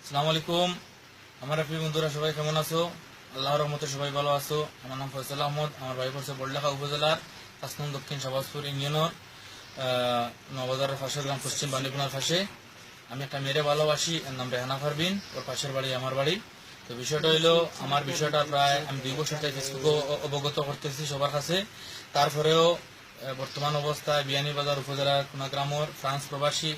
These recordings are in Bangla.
আসসালামু আলাইকুম। আমার প্রিয় বন্ধুরা সবাই কেমন আছো? আল্লাহর রহমতে সবাই ভালো আছো। আমার নাম ফয়সাল আহমদ। আমার বাড়ি পড়ছে বড়লেখা উপজেলার ৫ নং দক্ষিণ শাহবাজপুর ইউনিয়নের নবাজারের পাশের গ্রাম পশ্চিম বান্দিপুনার পাশে। আমি একটা মেয়েরে ভালোবাসি, এর নাম রেহানা পারভিন। ওর পাশের বাড়ি আমার বাড়ি। তো বিষয়টা হইলো, আমার বিষয়টা প্রায় আমি 2 বছর থেকে ফেসবুকে অবগত করতেছি সবার কাছে। তারপরেও বর্তমান অবস্থায় বিয়ানীবাজার উপজেলার কুনাগ্রামর ফ্রান্স প্রবাসী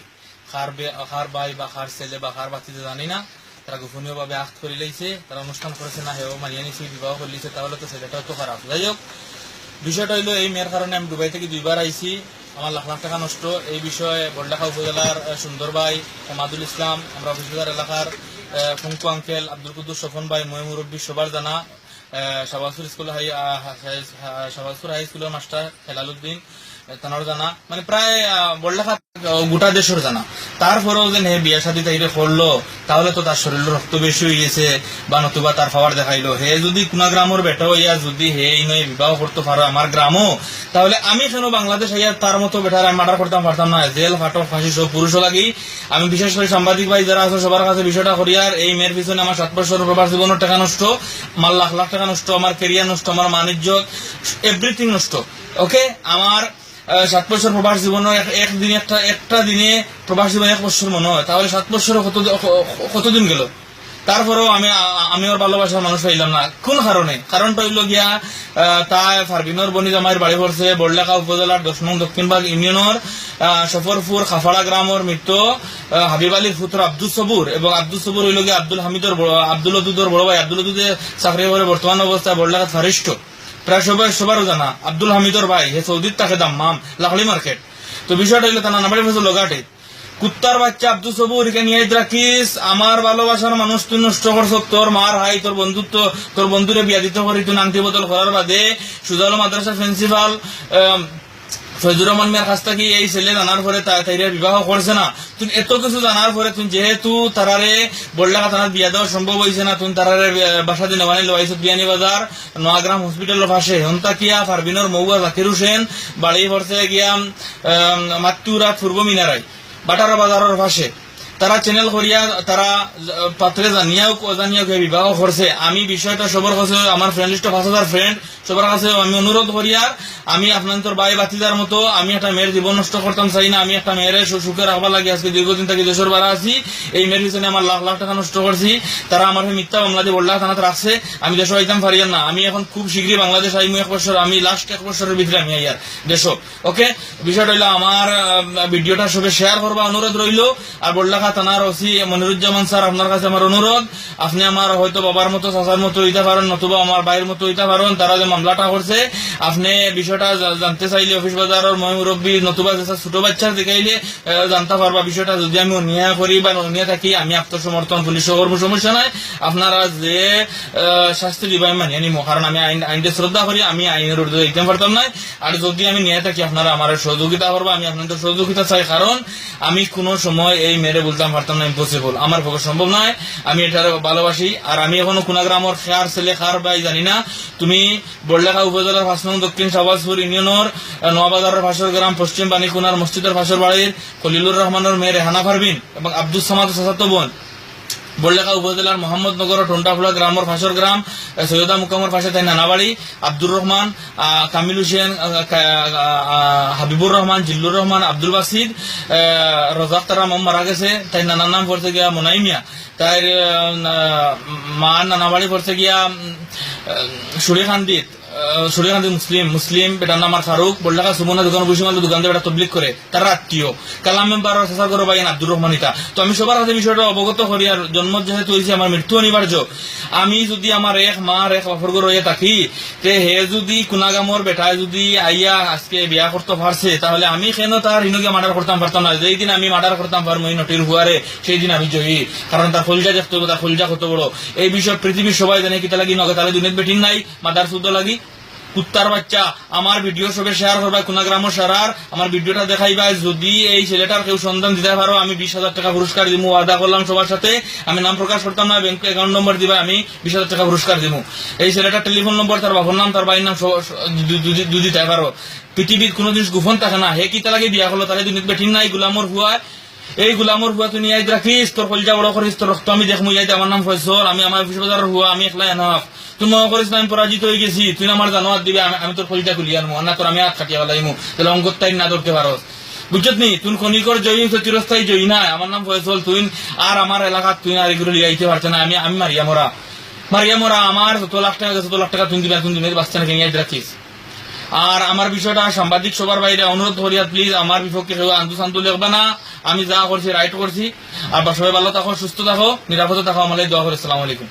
খার ভাই বা খার ছেলে বা খার বাতিতে জানি না, তারা গোপনীয়ভাবে আক্ত করে লাইছে, তারা অনুষ্ঠান করেছে না, হেও মানিয়ে নিছে, বিবাহ করে লিছে, তাহলে তো ছেলেটাও তো খারাপ। যাই হোক, বিষয়টা হইলো এই মেয়ের কারণে আমি দুবাই থেকে 2বার আইছি, আমার লাখ লাখ টাকা নষ্ট। এই বিষয়ে বড়লেখা উপজেলার সুন্দর ভাই মাদুল ইসলাম, আমরা অফিসবাজার এলাকার ফঙ্কু আঙ্কেল, আব্দুল কুদ্দুস স্বপন ভাই, ময় মুরব্বী সবার জানা, শাহবাজপুর হাই স্কুলের মাস্টার হেলাল উদ্দিন তানার জানা, মানে প্রায় বড়লেখা গোটা দেশের জানা। তারপরেও যে হে বিয়া শাদী তাইরে করলো, তাহলে তো তার শরীরের রক্ত বেশি হয়ে গেছে বা নতুবা তার পাওয়ার দেখাইলো। হে যদি কোনা গ্রামের বেটা হইয়া যদি হে নয় বিবাহ করতে পারো আমার গ্রামও, তাহলে আমি কেন বাংলাদেশ হইয়া তার মতো বেটার আমি মার্ডার করতাম পারতাম না? জেল ফাটক ফাঁসি সব পুরুষও লাগি। আমি বিশেষ করে সাংবাদিক ভাই যারা আছে সবার কাছে বিষয়টা করি, আর এই মেয়ের পিছনে আমার 7 বছর প্রবাস জীবনের টাকা নষ্ট, আমার লাখ লাখ টাকা নষ্ট, আমার কেরিয়ার নষ্ট, আমার বাণিজ্য এভরিথিং নষ্ট। ওকে, আমার 7 বছর প্রবাস জীবন, একটা দিনে প্রবাস জীবন 1 বছর মনে হয়, তাহলে 7 বছর কতদিন গেল? তারপরেও আমি ওর ভালোবাসার মানুষ পাইলাম না। কোন কারণে? কারণটা হইল গিয়া তাই ফারবিনোর বনি জামাইয়ের বাড়ি পড়ছে বড়লেখা উপজেলার 10 নং দক্ষিণবাগ ইউনিয়নের সফরপুর খাফাড়া গ্রামের মৃত্যু হাবিব আলীর পুত্র আব্দুল সবুর, এবং আব্দুল সবুর হইল গিয়া আব্দুল হামিদর আব্দুল অদুদর বড় ভাই। আব্দুল অদুদে চাকরি করে বর্তমান অবস্থায় বড়লেখাত ফারিষ্ট, প্রায় সবারও জানা। আব্দুল হামিদর ভাই, হে সৌদির তাকে দাম্মাম লাখলি মার্কেট। তো বিষয়টা হইলো তার নানাবাড়ি ফেসে লগাটে কুত্তার বাচ্চা আব্দুল সবুর কে নিয়ে রাখিস। আমার ভালোবাসার মানুষ তুই নষ্ট করছ, তোর মার হাই, তোর বন্ধুত্ব, তোর বন্ধুরে বিয়া দিতে করি তুই নান্তি বদল করার বাদে সুজাল মাদ্রাসার প্রিন্সিপাল ফজুর রহমান মিয়ার কাছ থেকে এই ছেলে জানার পরে তাইরে বিবাহ করছে না। তুই এত কিছু জানার পরে তুই যেহেতু তারারে বড়লেখা থানার বিয়া দেওয়া সম্ভব হয়েছে না, তুই তারারে বাসা দিন বানাই লোয়াইছ বিয়ানীবাজার নোয়াগ্রাম হসপিটালের পাশে। হন্তা কিয়া ফারবিনোর মৌয়া জাকির হোসেন বাড়ি পড়ছে গিয়া মাতুরা পূর্ব মিনারাই বাটারা বাজারের পাশে। তারা চ্যানেল করিয়া তারা পাত্রে জানিয়াও বিবাহ করছে। আমি বিষয়টা সবার কাছে, আমার ফ্রেন্ড লিস্ট 5000 ফ্রেন্ড, সবার কাছে আমি অনুরোধ করিয়া, আমি আপনার ভাই বাতিদার মতো আমি একটা মেয়ের জীবন নষ্ট করতাম চাই না। আমি একটা মেয়ের সুখে রাখবার লাগে আজকে দীর্ঘদিন থেকে দেশের বাড়া আছি। এই মেয়ের পিছনে আমার লাখ লাখ টাকা নষ্ট করছি। তারা আমার মিথ্যা মামলা দিয়ে বড়লেখা থানাতে রাখছে। আমি দেশে আইতাম পারিয়ার না। আমি এখন খুব শীঘ্রই বাংলাদেশ আইমু 1 বছর, আমি লাস্ট 1 বছরের ভিতরে আমি আইয়ার দেশ। ওকে, বিষয়টা হইলো আমার ভিডিওটা সবে শেয়ার করবা অনুরোধ রইল। আর বড়লেখা থানার ওসি মনিরুজ্জামান স্যার, আপনার কাছে আমার অনুরোধ, আপনি আমার হয়তো বাবার মতো চাচার মতো হইতে পারেন, নতুবা আমার ভাইয়ের মতো হইতে পারেন। তারা যে মামলাটা করছে, আপনি বিষয়টা জানতে চাইলে অফিস বাজারের ময় মুরব্বী নতুবা ছোট বাচ্চার দেখাইলে জানতে পারবা বিষয়টা। যদি আমি অনিয়া করি বা অনিয়া থাকি, আমি আত্মসমর্থন পুলিশ করবো, সমস্যা নাই। আপনারা যে শাস্তি দিবা আমি মানিয়ে নিবো, কারণ আমি আইনকে শ্রদ্ধা করি, আমি আইনের ঊর্ধ্বে দিতে পারতাম না। আর যদি আমি নিয়ে থাকি, আপনারা আমার সহযোগিতা করবো, আমি আপনাদের সহযোগিতা চাই, কারণ আমি কোনো সময় এই মেরে বলতাম পারতাম না, ইম্পসিবল, আমার পক্ষে সম্ভব নয়। আমি এটা ভালোবাসি। আর আমি এখনো কুনাগ্রামের খার ছেলে খার ভাই জানি না। তুমি বড়লেখা উপজেলার 5 নং দক্ষিণ শাহবাজপুর ইউনিয়নের নোয়াবাজারের ভাসর গ্রাম পশ্চিম বানিকুনার মসজিদের ভাসর বাড়ির খলিলুর রহমানের মেয়ে রেহানা পারভিন এবং আব্দুল সামাদ চাচাতো বোন বড়লেখা উপজেলার মোহাম্মদনগর টন্টাফুলা গ্রামের ফাঁসর গ্রাম সৈয়দা মুকামের পাশে তাই নানাবাড়ি আব্দুর রহমান, কামিল হোসেন, হাবিবুর রহমান, জিল্লুর রহমান, আব্দুল বাসিদ, রজাক তারা মারা গেছে। তাই নানার নাম পড়ছে গিয়া মোনাইমিয়া। তাই মা নানাবাড়ি পড়ছে গিয়া সুরিখান্দিত মুসলিম বেটার নাম আর ফারুক। বড়লেখা সুমনা দোকান বসিমাল দোকান দিয়ে বেটা তবলিক করে, তার আত্মীয় কালাম মেম্বার চেষ্টা করো ভাই আব্দুর রহমান ইতা। তো আমি সবার কাছে বিষয়টা অবগত করি। আর জন্ম যেহেতু হয়েছে, আমার মৃত্যু অনিবার্য। আমি যদি আমার এক মার এক বাপর হয়ে থাকি, তে হে যদি কুনাগামর বেটায় যদি আইয়া আজকে বিয়া করতে পারছে, তাহলে আমি কেন তার হিনকে মার্ডার করতাম পারতাম না? যেই দিন আমি মার্ডার করতাম পারবো এই নটির হুয়ারে, সেই দিন আমি জয়ী। কারণ তার ফলজা দেখতে হবে, তার ফলজা কত বড়। এই বিষয় পৃথিবীর সবাই জানে। কিতা লাগি নগে তাহলে দুনিয়াত বেটিন নাই, মাদার শুদ্ধ লাগি কুত্তার বাচ্চা। আমার ভিডিও সবে শেয়ার করবা, কুনাগ্রাম সারার আমার ভিডিওটা দেখাইবা। যদি এই ছেলেটার কেউ সন্ধান দিতে পারো, আমি 20,000 টাকা পুরস্কার দিব। ওয়াদা করলাম সবার সাথে, আমি নাম প্রকাশ করতাম না, ব্যাংক অ্যাকাউন্ট নম্বর দিবা, আমি 20,000 টাকা পুরস্কার দিব। এই ছেলেটার টেলিফোন নম্বর, তার বাবার নাম, তার ভাইয়ের নাম যদি দিতে পারো। পৃথিবীর কোনো জিনিস গোপন থাকে না। হে কিতা লাগে বিয়া করলো, তাহলে দুনিয়াত বেঠিন নাই, গুলামর হুয়া এই গুলামর হুয়া তুই ইয়াদ রাখিস, তোর কলজা বড় করিস, তোর রক্ত আমি দেখমু ইয়াদ, আমার নাম ফয়সল, আমি আমার অফিস বাজারের হুয়া, আমি একলা এনাফ। তুই মনে করিস না আমি পরাজিত হয়ে গেছি, তুই আমার জানোয়ার দিবি, আমি তোর কলজা খুলিয়ে আনবো না, তোর আমি হাত কাটিয়া ফেলাইমু, তাহলে অঙ্গত তাই না ধরতে পারস। বুঝছত নি, তুই খনিকর জয়ী চিরস্থায়ী জয়ী না, আমার নাম ফয়সল, তুই আর আমার এলাকাত তুই আর এগুলো লিয়াইতে পারছে না, আমি আমি মারিয়া মরা আমার 100 লাখ টাকা 100 লাখ টাকা তুই দিবি, তুই দিনের বাচ্চা নাকি ইয়াদ রাখিস। আর আমার বিষয়টা সাংবাদিক সবার বাইরে অনুরোধ করিয়া প্লিজ আমার বিপক্ষে কেউ আন্দু শান্তু লিখবা না, আমি যা করছি রাইট করছি। আর সবাই ভালো থাকো, সুস্থ থাকো, নিরাপদে থাকো, আমাদের দোয়া করে। আসসালামু আলাইকুম।